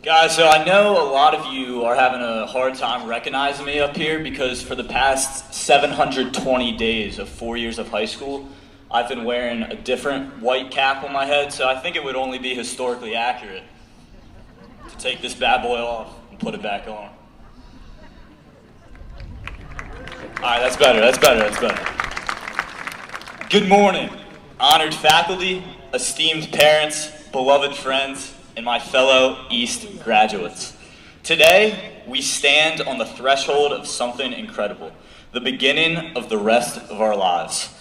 Guys, so I know a lot of you are having a hard time recognizing me up here because for the past 720 days of 4 years of high school, I've been wearing a different white cap on my head, so I think it would only be historically accurate to take this bad boy off and put it back on. Alright, that's better. Good morning, honored faculty, esteemed parents, beloved friends, and my fellow East graduates. Today, we stand on the threshold of something incredible, the beginning of the rest of our lives.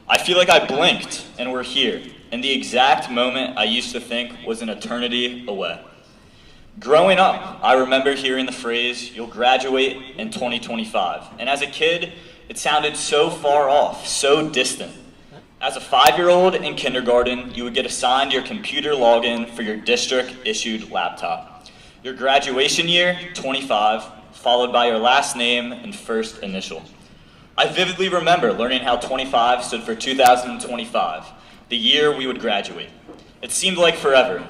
I feel like I blinked and we're here, in the exact moment I used to think was an eternity away. Growing up, I remember hearing the phrase, "You'll graduate in 2025," and as a kid, it sounded so far off, so distant. As a 5-year-old in kindergarten, you would get assigned your computer login for your district-issued laptop. Your graduation year, 25, followed by your last name and first initial. I vividly remember learning how 25 stood for 2025, the year we would graduate. It seemed like forever,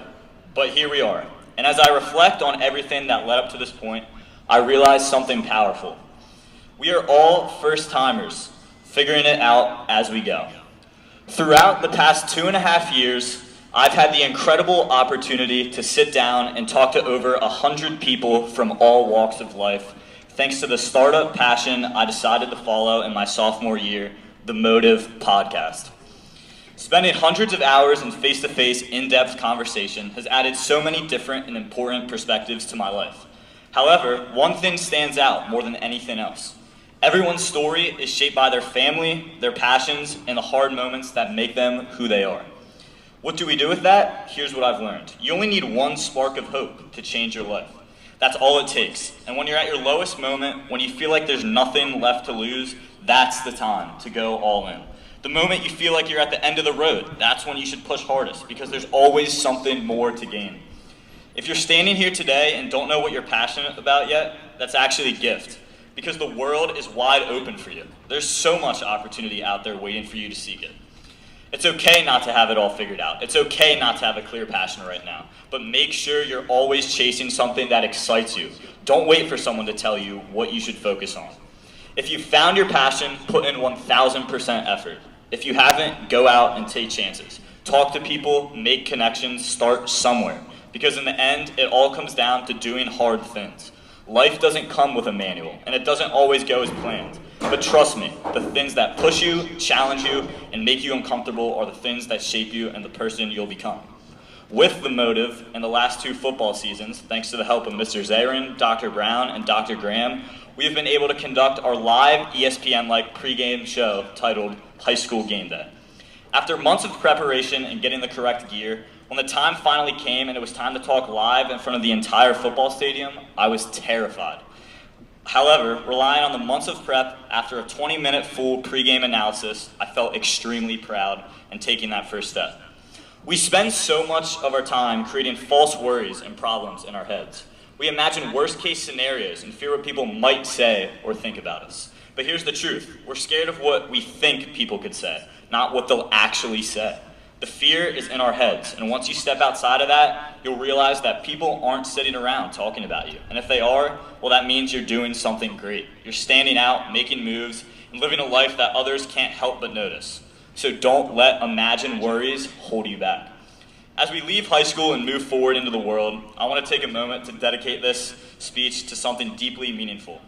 but here we are. And as I reflect on everything that led up to this point, I realize something powerful. We are all first-timers, figuring it out as we go. Throughout the past 2.5 years, I've had the incredible opportunity to sit down and talk to over 100 people from all walks of life, thanks to the startup passion I decided to follow in my sophomore year, the Motive podcast. Spending hundreds of hours in face-to-face, in-depth conversation has added so many different and important perspectives to my life. However, one thing stands out more than anything else. Everyone's story is shaped by their family, their passions, and the hard moments that make them who they are. What do we do with that? Here's what I've learned. You only need one spark of hope to change your life. That's all it takes. And when you're at your lowest moment, when you feel like there's nothing left to lose, that's the time to go all in. The moment you feel like you're at the end of the road, that's when you should push hardest, because there's always something more to gain. If you're standing here today and don't know what you're passionate about yet, that's actually a gift. Because the world is wide open for you. There's so much opportunity out there waiting for you to seek it. It's okay not to have it all figured out. It's okay not to have a clear passion right now. But make sure you're always chasing something that excites you. Don't wait for someone to tell you what you should focus on. If you've found your passion, put in 1,000% effort. If you haven't, go out and take chances. Talk to people, make connections, start somewhere. Because in the end, it all comes down to doing hard things. Life doesn't come with a manual, and it doesn't always go as planned. But trust me, the things that push you, challenge you, and make you uncomfortable are the things that shape you and the person you'll become. With the Motive, in the last 2 football seasons, thanks to the help of Mr. Zarin, Dr. Brown, and Dr. Graham, we have been able to conduct our live ESPN-like pregame show titled High School Game Day. After months of preparation and getting the correct gear, when the time finally came and it was time to talk live in front of the entire football stadium, I was terrified. However, relying on the months of prep, after a 20-minute full pregame analysis, I felt extremely proud in taking that first step. We spend so much of our time creating false worries and problems in our heads. We imagine worst-case scenarios and fear what people might say or think about us. But here's the truth. We're scared of what we think people could say, not what they'll actually say. The fear is in our heads, and once you step outside of that, you'll realize that people aren't sitting around talking about you. And if they are, well, that means you're doing something great. You're standing out, making moves, and living a life that others can't help but notice. So don't let imagined worries hold you back. As we leave high school and move forward into the world, I want to take a moment to dedicate this speech to something deeply meaningful.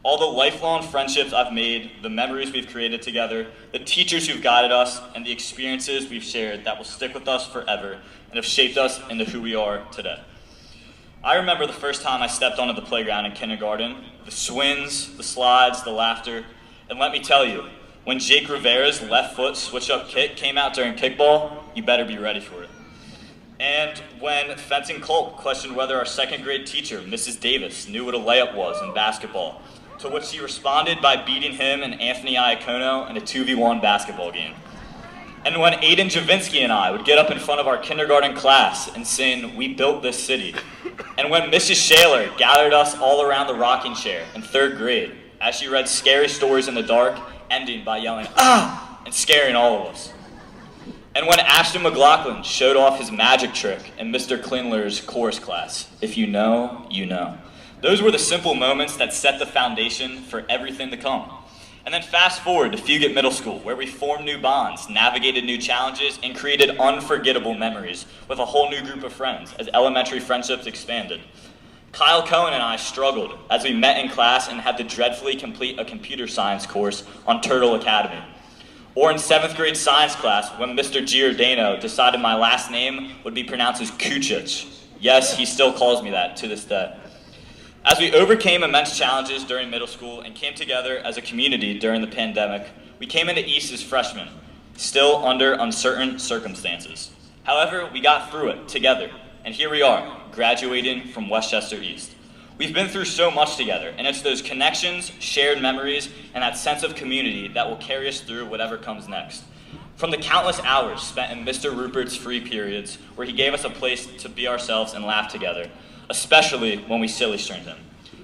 All the lifelong friendships I've made, the memories we've created together, the teachers who've guided us, and the experiences we've shared that will stick with us forever and have shaped us into who we are today. I remember the first time I stepped onto the playground in kindergarten, the swings, the slides, the laughter, and let me tell you, when Jake Rivera's left foot switch-up kick came out during kickball, you better be ready for it. And when Fenton Culp questioned whether our second grade teacher, Mrs. Davis, knew what a layup was in basketball, to which he responded by beating him and Anthony Iacono in a 2v1 basketball game. And when Aiden Javinsky and I would get up in front of our kindergarten class and sing, "We Built This City." And when Mrs. Shaler gathered us all around the rocking chair in 3rd grade as she read scary stories in the dark, ending by yelling, "Ah!" and scaring all of us. And when Ashton McLaughlin showed off his magic trick in Mr. Klindler's chorus class, if you know, you know. Those were the simple moments that set the foundation for everything to come. And then fast forward to Fugate Middle School, where we formed new bonds, navigated new challenges, and created unforgettable memories with a whole new group of friends as elementary friendships expanded. Kyle Cohen and I struggled as we met in class and had to dreadfully complete a computer science course on Turtle Academy. Or in 7th grade science class when Mr. Giordano decided my last name would be pronounced as Kozsuch. Yes, he still calls me that to this day. As we overcame immense challenges during middle school and came together as a community during the pandemic, we came into East as freshmen, still under uncertain circumstances. However, we got through it together, and here we are, graduating from Westchester East. We've been through so much together, and it's those connections, shared memories, and that sense of community that will carry us through whatever comes next. From the countless hours spent in Mr. Rupert's free periods, where he gave us a place to be ourselves and laugh together, especially when we silly stringed him,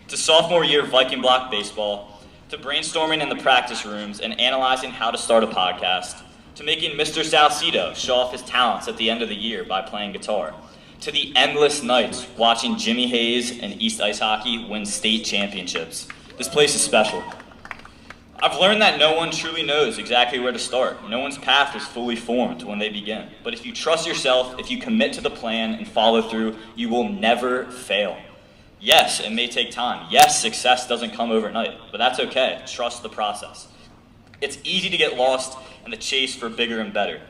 to sophomore year Viking block baseball, to brainstorming in the practice rooms and analyzing how to start a podcast, to making Mr. Salcido show off his talents at the end of the year by playing guitar, to the endless nights watching Jimmy Hayes and East Ice Hockey win state championships. This place is special. I've learned that no one truly knows exactly where to start. No one's path is fully formed when they begin. But if you trust yourself, if you commit to the plan and follow through, you will never fail. Yes, it may take time. Yes, success doesn't come overnight, but that's okay. Trust the process. It's easy to get lost in the chase for bigger and better.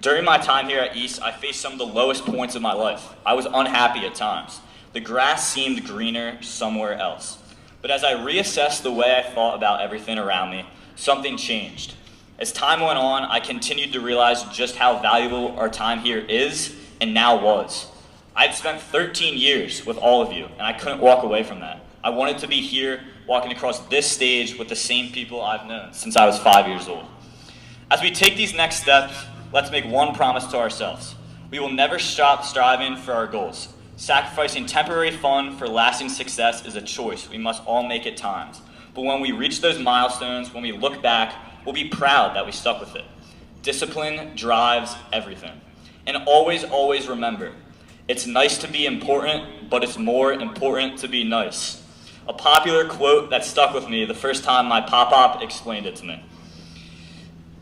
During my time here at East, I faced some of the lowest points of my life. I was unhappy at times. The grass seemed greener somewhere else. But as I reassessed the way I thought about everything around me, something changed. As time went on, I continued to realize just how valuable our time here is and now was. I'd spent 13 years with all of you, and I couldn't walk away from that. I wanted to be here, walking across this stage with the same people I've known since I was 5 years old. As we take these next steps, let's make one promise to ourselves. We will never stop striving for our goals. Sacrificing temporary fun for lasting success is a choice we must all make at times. But when we reach those milestones, when we look back, we'll be proud that we stuck with it. Discipline drives everything. And always, always remember, it's nice to be important, but it's more important to be nice. A popular quote that stuck with me the first time my pop-pop explained it to me.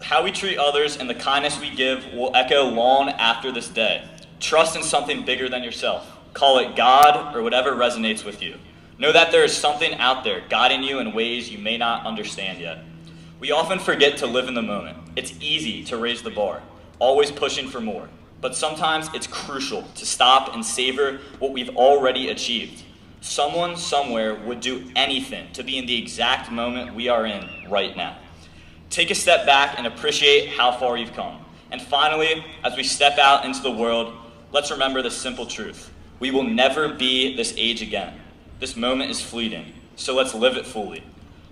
How we treat others and the kindness we give will echo long after this day. Trust in something bigger than yourself. Call it God or whatever resonates with you. Know that there is something out there guiding you in ways you may not understand yet. We often forget to live in the moment. It's easy to raise the bar, always pushing for more. But sometimes it's crucial to stop and savor what we've already achieved. Someone somewhere would do anything to be in the exact moment we are in right now. Take a step back and appreciate how far you've come. And finally, as we step out into the world, let's remember this simple truth. We will never be this age again. This moment is fleeting, so let's live it fully.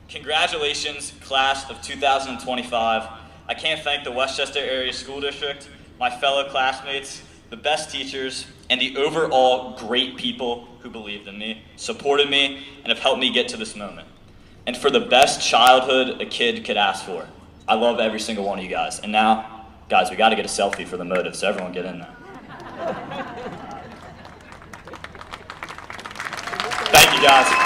Congratulations, class of 2025. I can't thank the Westchester Area School District, my fellow classmates, the best teachers, and the overall great people who believed in me, supported me, and have helped me get to this moment. And for the best childhood a kid could ask for. I love every single one of you guys. And now, guys, we gotta get a selfie for the motive, so everyone get in there. Thank you, guys.